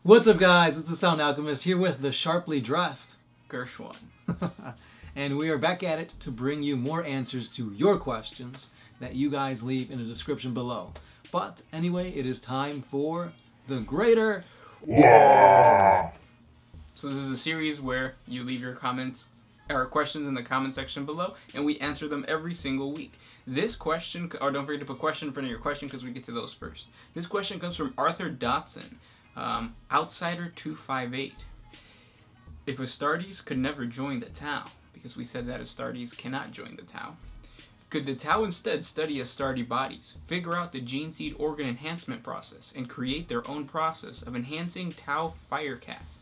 What's up, guys? It's the Sound Alchemist here with the sharply dressed Gershwin. and we are back at it to bring you more answers to your questions that you guys leave in the description below. But anyway, it is time for the Greater War. So this is a series where you leave your comments or questions in the comment section below, and we answer them every single week. This question, or don't forget to put question in front of your question because we get to those first. This question comes from Arthur Dotson. Outsider258. If Astartes could never join the Tau, because we said that Astartes cannot join the Tau, could the Tau instead study Astarte bodies, figure out the gene seed organ enhancement process, and create their own process of enhancing Tau firecast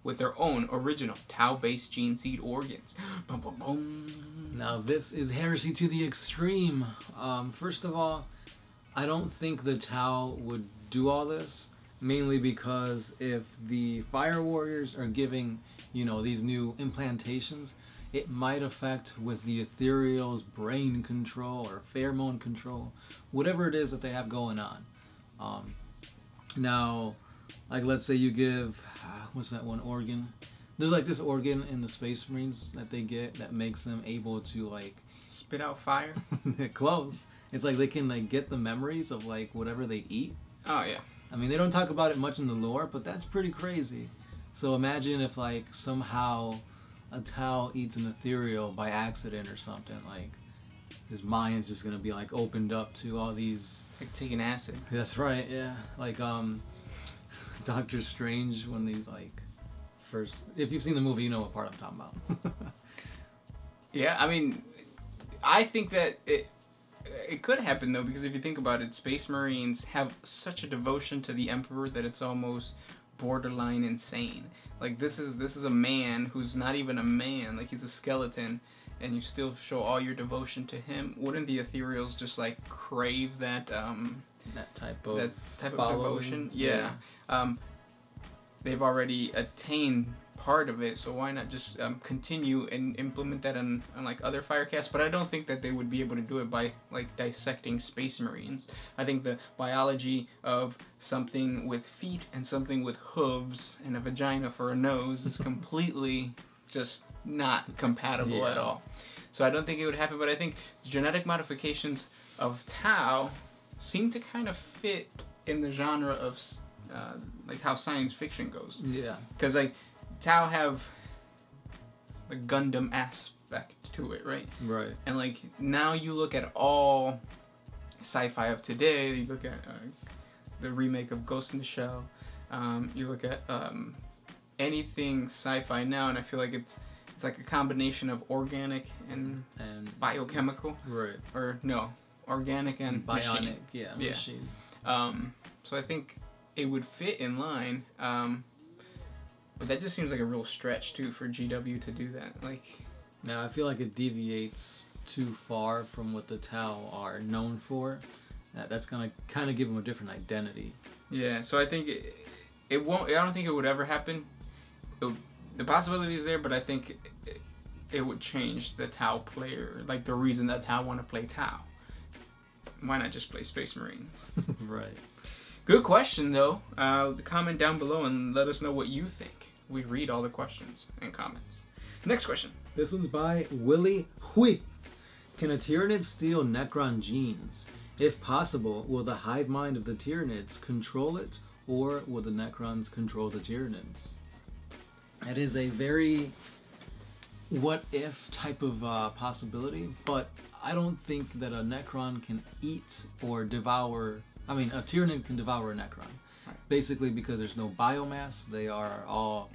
with their own original Tau-based gene seed organs? Boom, boom, boom. Now this is heresy to the extreme. First of all, I don't think the Tau would do all this. Mainly because if the Fire Warriors are giving, these new implantations, it might affect with the Ethereal's brain control or pheromone control, whatever it is that they have going on. Now, like let's say you give, what's that one organ? There's like this organ in the Spacemarines that they get that makes them able to like spit out fire. Close. It's like they can get the memories of like whatever they eat. Oh yeah. I mean, they don't talk about it much in the lore, but that's pretty crazy. So imagine if, like, somehow a Tau eats an Ethereal by accident or something. Like, his mind's just gonna be, like, opened up to all these... Like taking acid. That's right, yeah. Like, Doctor Strange, when these, like, first... If you've seen the movie, you know what part I'm talking about. Yeah, I mean, I think that it could happen though, because if you think about it, Space Marines have such a devotion to the Emperor that it's almost borderline insane. Like this is a man who's not even a man, like he's a skeleton, and you still show all your devotion to him. Wouldn't the Ethereals just like crave that type of devotion? Yeah. They've already attained part of it, so why not just continue and implement that on like other firecasts? But I don't think that they would be able to do it by like dissecting Space Marines. I think the biology of something with feet and something with hooves and a vagina for a nose is completely just not compatible at all. So I don't think it would happen, but I think the genetic modifications of Tau seem to kind of fit in the genre of like how science fiction goes. Yeah. Because like Tau have the Gundam aspect to it, right? Right. And like now you look at all sci-fi of today. You look at the remake of Ghost in the Shell. You look at anything sci-fi now, and I feel like it's like a combination of organic and biochemical. Right. Or no, organic and bionic. Machine. Yeah. Machine. So I think it would fit in line. But that just seems like a real stretch too for GW to do that. Like, now I feel like it deviates too far from what the Tau are known for. That's gonna kind of give them a different identity. Yeah, so I think it won't. I don't think it would ever happen. The possibility is there, but I think it would change the Tau player, like the reason that Tau want to play Tau. Why not just play Space Marines? Right. Good question though. Comment down below and let us know what you think. We read all the questions and comments. Next question. This one's by Willie Hui. Can a Tyranid steal Necron genes? If possible, will the hive mind of the Tyranids control it, or will the Necrons control the Tyranids? That is a very what-if type of possibility, but I don't think that a Necron can eat or devour... I mean, a Tyranid can devour a Necron. Right. Basically because there's no biomass. They are all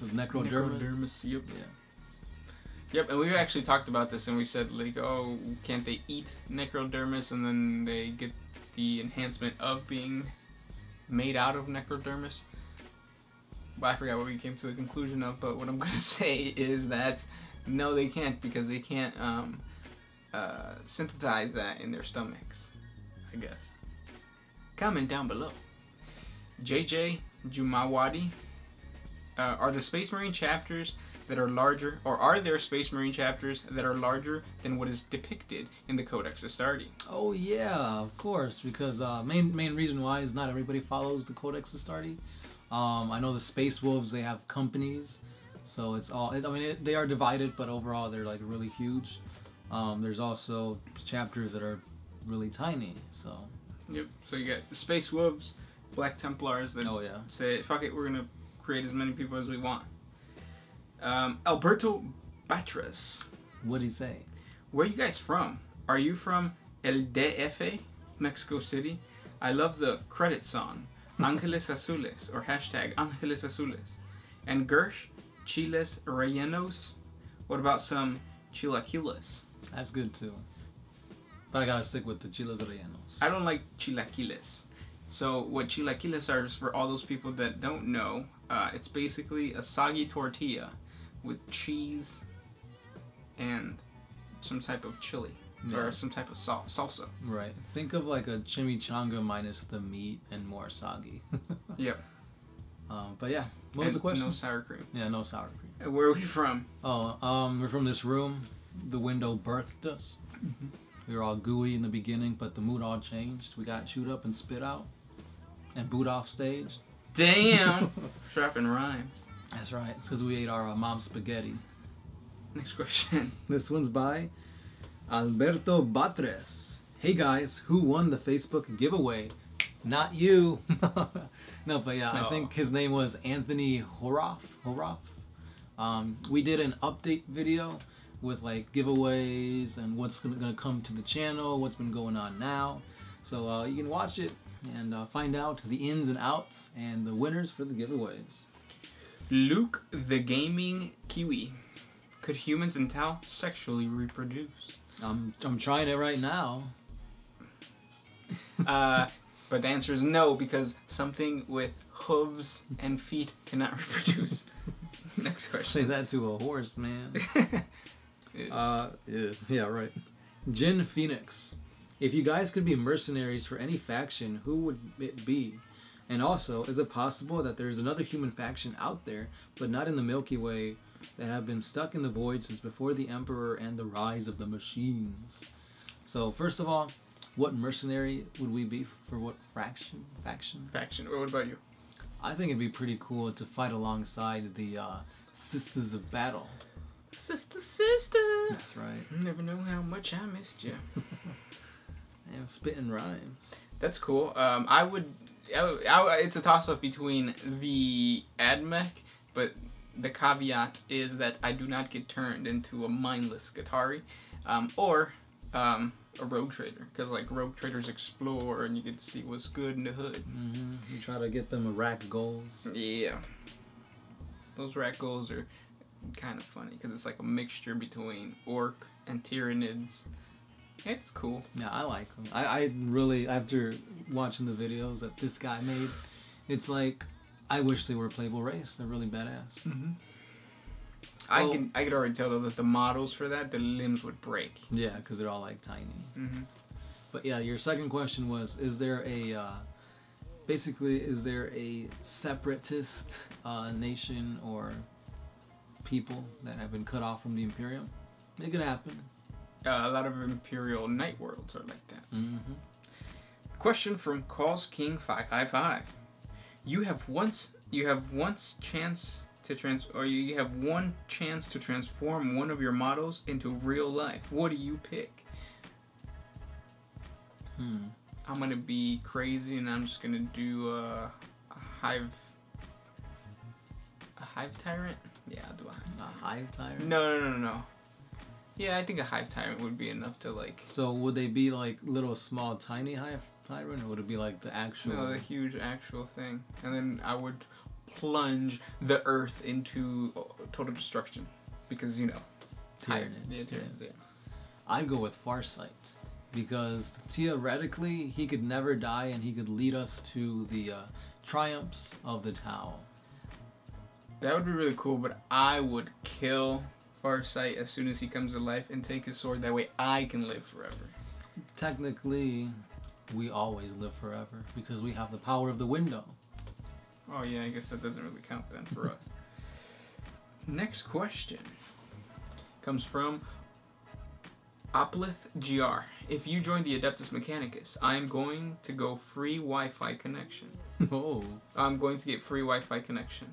necrodermis. Yep. Yeah. Yep, and we've actually talked about this, and we said, like, oh, can't they eat necrodermis and then they get the enhancement of being made out of necrodermis? Well, I forgot what we came to the conclusion of, but what I'm going to say is that no, they can't, because they can't synthesize that in their stomachs, I guess. Comment down below. JJ Jumawadi, are the Space Marine chapters that are larger, or are there Space Marine chapters that are larger than what is depicted in the Codex Astartes? Oh yeah, of course, because main reason why is not everybody follows the Codex Astartes. I know the Space Wolves, they have companies, so it's all. They are divided, but overall they're like really huge. There's also chapters that are really tiny. So. Yep. So you got the Space Wolves, Black Templars that say, "Fuck it, we're gonna create as many people as we want." Alberto Batras. What'd he say? Where are you guys from? Are you from El DF, Mexico City? I love the credit song, Ángeles Azules, or hashtag Ángeles Azules. And Gersh, chiles rellenos. What about some chilaquiles? That's good too. But I gotta stick with the chiles rellenos. I don't like chilaquiles. So what chilaquiles are is for all those people that don't know. It's basically a soggy tortilla with cheese and some type of chili or some type of salsa. Right. Think of like a chimichanga minus the meat and more soggy. Yep. But yeah, what was the question? No sour cream. Yeah, no sour cream. And where are we from? Oh, we're from this room. The window birthed us. We were all gooey in the beginning, but the mood all changed. We got chewed up and spit out and booed off stage. Damn! Dropping rhymes. That's right. It's because we ate our mom's spaghetti. Next question. This one's by Alberto Batres. Hey guys, who won the Facebook giveaway? Not you. No, but yeah, I think his name was Anthony Horoff. We did an update video with like giveaways and what's gonna come to the channel, what's been going on now. So you can watch it and find out the ins and outs and the winners for the giveaways. Luke the Gaming Kiwi. Could humans and Tau sexually reproduce? I'm trying it right now. But the answer is no, because something with hooves and feet cannot reproduce. Next question. Say that to a horse, man. Yeah, right. Jin Phoenix. If you guys could be mercenaries for any faction, who would it be? And also, is it possible that there's another human faction out there, but not in the Milky Way, that have been stuck in the void since before the Emperor and the rise of the machines? So, first of all, what mercenary would we be for what faction? Faction. What about you? I think it'd be pretty cool to fight alongside the Sisters of Battle. Sister. That's right. You never know how much I missed you. Yeah, spitting rhymes. That's cool. I would. It's a toss-up between the AdMech, but the caveat is that I do not get turned into a mindless Gatari, or a rogue trader, because like rogue traders explore and you get to see what's good in the hood. You try to get them rack goals. Yeah, those rack goals are kind of funny because it's like a mixture between orc and Tyranids. It's cool. Yeah, I like them. I really, after watching the videos that this guy made, it's like, I wish they were a playable race. They're really badass. I could already tell though that the models for that, the limbs would break. Yeah, because they're all like tiny. But yeah, your second question was, is there a, basically, is there a separatist nation or people that have been cut off from the Imperium? It could happen. A lot of Imperial night worlds are like that. Question from Calls King 555. You have one chance to transform one of your models into real life. What do you pick? I'm gonna be crazy and I'm just gonna do a hive tyrant. Yeah, I'll do a hive tyrant. No. Yeah, I think a hive tyrant would be enough to like. So would they be like little small tiny hive tyrant, or would it be like the actual? No, the huge actual thing, and then I would plunge the earth into total destruction, because you know. Tyranids. Yeah. I'd go with Farsight, because theoretically he could never die and he could lead us to the triumphs of the Tau. That would be really cool, but I would kill Farsight as soon as he comes to life and take his sword. That way I can live forever. Technically, we always live forever because we have the power of the window. Oh yeah, I guess that doesn't really count then for us. Next question comes from Oplith GR. if you join the Adeptus Mechanicus, I'm going to go free Wi-Fi connection. Oh. I'm going to get free Wi-Fi connection.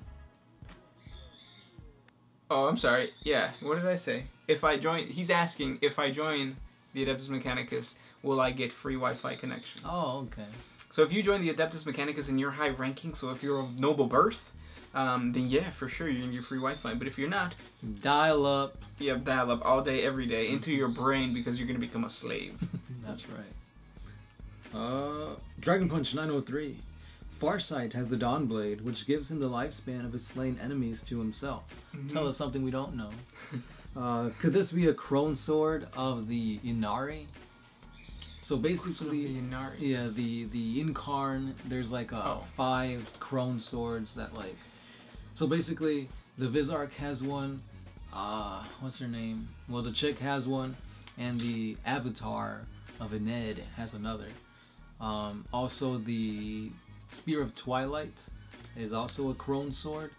Oh, I'm sorry. Yeah, what did I say? If I join... He's asking, if I join the Adeptus Mechanicus, will I get free Wi-Fi connection? Oh, okay. So if you join the Adeptus Mechanicus and you're high ranking, so if you're of noble birth, then yeah, for sure, you're going to get free Wi-Fi. But if you're not... Dial up. Yeah, dial up all day, every day, into your brain, because you're going to become a slave. That's right. Dragon Punch 903. Farsight has the Dawn Blade, which gives him the lifespan of his slain enemies to himself. Tell us something we don't know. Could this be a crone sword of the Inari? So basically, yeah, the Incarn, there's like 5 crone swords that like... So basically, the Vizark has one, what's her name? Well, the chick has one, and the Avatar of Ened has another. Also, the Spear of Twilight is also a crone sword,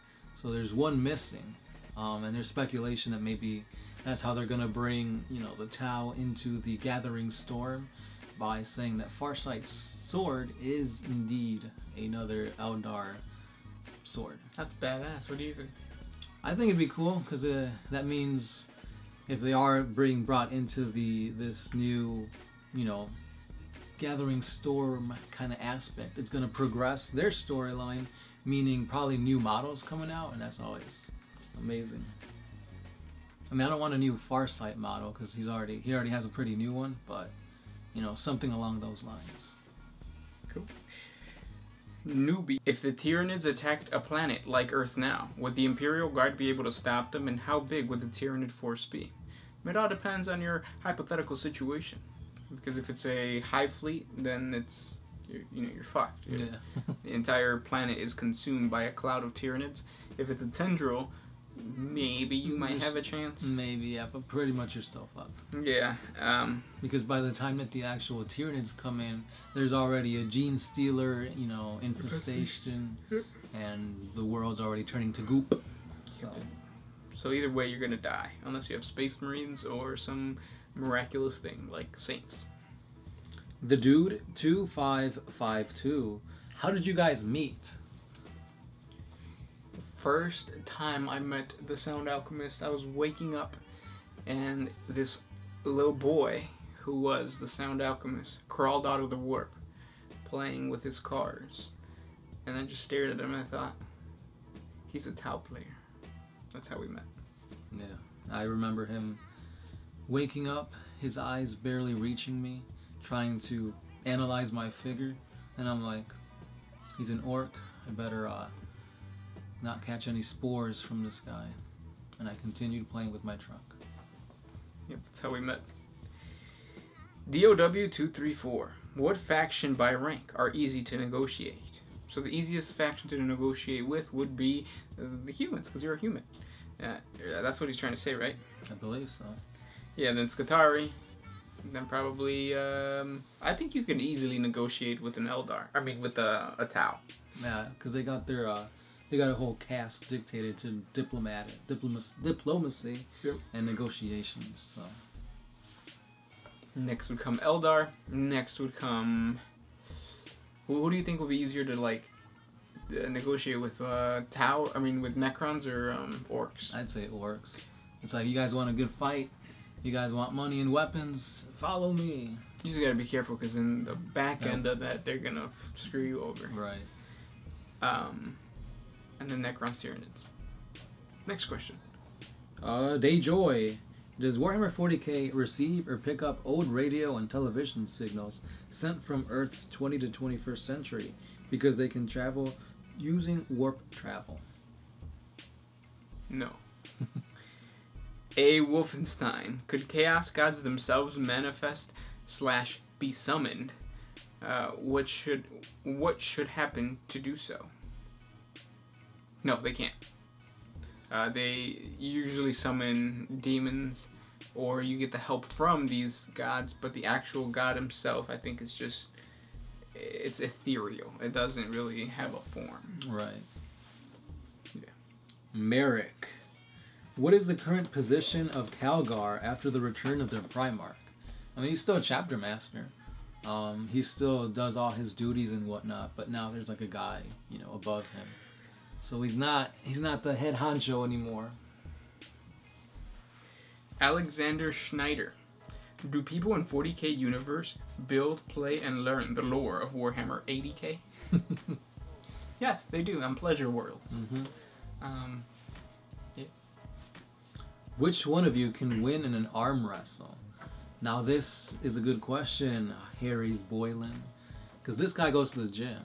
so there's one missing. And there's speculation that maybe that's how they're gonna bring, you know, the Tau into the Gathering Storm, by saying that Farsight's sword is indeed another Eldar sword. That's badass. What do you think? I think it'd be cool, because that means if they are being brought into this new, you know, Gathering Storm kind of aspect, it's going to progress their storyline, meaning probably new models coming out, and that's always amazing. I mean, I don't want a new Farsight model, because he already has a pretty new one, but you know, something along those lines. Cool. Newbie. If the Tyranids attacked a planet like Earth now, would the Imperial Guard be able to stop them, and how big would the Tyranid force be? It all depends on your hypothetical situation. Because if it's a high fleet, then it's, you're fucked. Yeah. The entire planet is consumed by a cloud of Tyranids. If it's a tendril, maybe you might have a chance. Maybe, yeah, but pretty much you're still fucked. Yeah. Because by the time that the actual Tyranids come in, there's already a gene stealer, you know, infestation, and the world's already turning to goop. So either way, you're gonna die, unless you have Space Marines or some miraculous thing like Saints. The Dude 2552. How did you guys meet? First time I met the Sound Alchemist, I was waking up, and this little boy, who was the Sound Alchemist, crawled out of the warp, playing with his cards. And I just stared at him and I thought, he's a Tau player. That's how we met. Yeah, I remember him waking up, his eyes barely reaching me, trying to analyze my figure, and I'm like, he's an orc, I better not catch any spores from this guy. And I continued playing with my truck. Yep, that's how we met. DOW234. What faction by rank are easy to negotiate? So the easiest faction to negotiate with would be the humans, because you're a human. That's what he's trying to say, right? I believe so. Yeah, then Skitarii. Then probably, I think you can easily negotiate with an Eldar. I mean, with a Tau. Yeah, because they got their, they got a whole caste dictated to diplomacy yep. and negotiations. So. Next would come Eldar. Next would come... Who do you think would be easier to, like, negotiate with Tau? I mean, with Necrons or orcs? I'd say orcs. It's like, you guys want a good fight? You guys want money and weapons? Follow me. You just gotta be careful, because in the back end of that, they're gonna screw you over. Right. And then Necrons Tyranids. Next question. Dayjoy. Does Warhammer 40K receive or pick up old radio and television signals sent from Earth's 20 to 21st century because they can travel using warp travel? No. A. Wolfenstein. Could Chaos Gods themselves manifest / be summoned? What should happen to do so? No, they can't. They usually summon demons, or you get the help from these gods, but the actual god himself, I think, is just... It's ethereal. It doesn't really have a form. Right. Yeah. Merrick. What is the current position of Calgar after the return of their Primarch? I mean, he's still a chapter master. He still does all his duties and whatnot, but now there's like a guy, you know, above him. So he's not the head honcho anymore. Alexander Schneider. Do people in 40K universe build, play, and learn the lore of Warhammer 80K? Yes, they do on Pleasure Worlds. Mm-hmm. Yeah. Which one of you can win in an arm wrestle? Now this is a good question, Harry's Boylan, because this guy goes to the gym,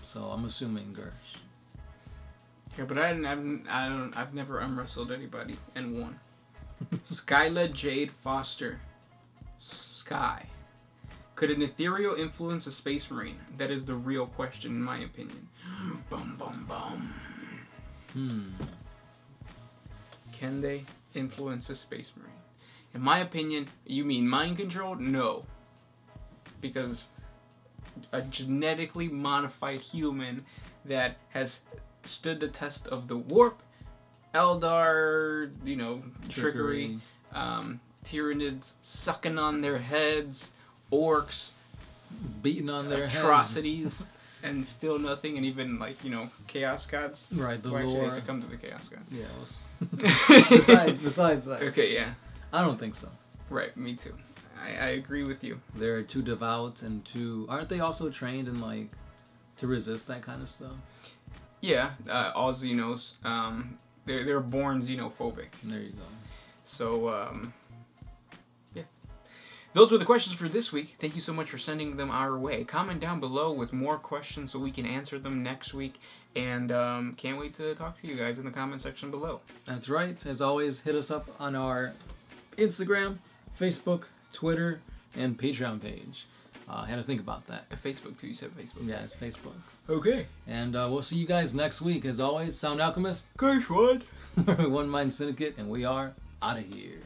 so I'm assuming Gersh. Yeah, but I've never arm wrestled anybody and won. Skyla Jade Foster. Sky. Could an Ethereal influence a Space Marine? That is the real question, in my opinion. Bum bum bum. Can they influence a Space Marine? In my opinion, you mean mind control? No. Because a genetically modified human that has stood the test of the warp, Eldar, you know, trickery, Tyranids sucking on their heads, orcs beating on their atrocities, and still nothing, and even like, you know, chaos gods. Right, the lore. Actually, they succumb to the chaos god. Yeah. Besides that. Okay, yeah. I don't think so. Right, me too. I agree with you. They're too devout and aren't they also trained in like to resist that kind of stuff? Yeah, all Xenos. They're born xenophobic. There you go. So, yeah. Those were the questions for this week. Thank you so much for sending them our way. Comment down below with more questions so we can answer them next week. And can't wait to talk to you guys in the comment section below. That's right. As always, hit us up on our Instagram, Facebook, Twitter, and Patreon page. I had to think about that. Facebook too, you said Facebook. Yeah, it's Facebook. Okay. And we'll see you guys next week. As always, Sound Alchemist. Guys, what? One Mind Syndicate, and we are out of here.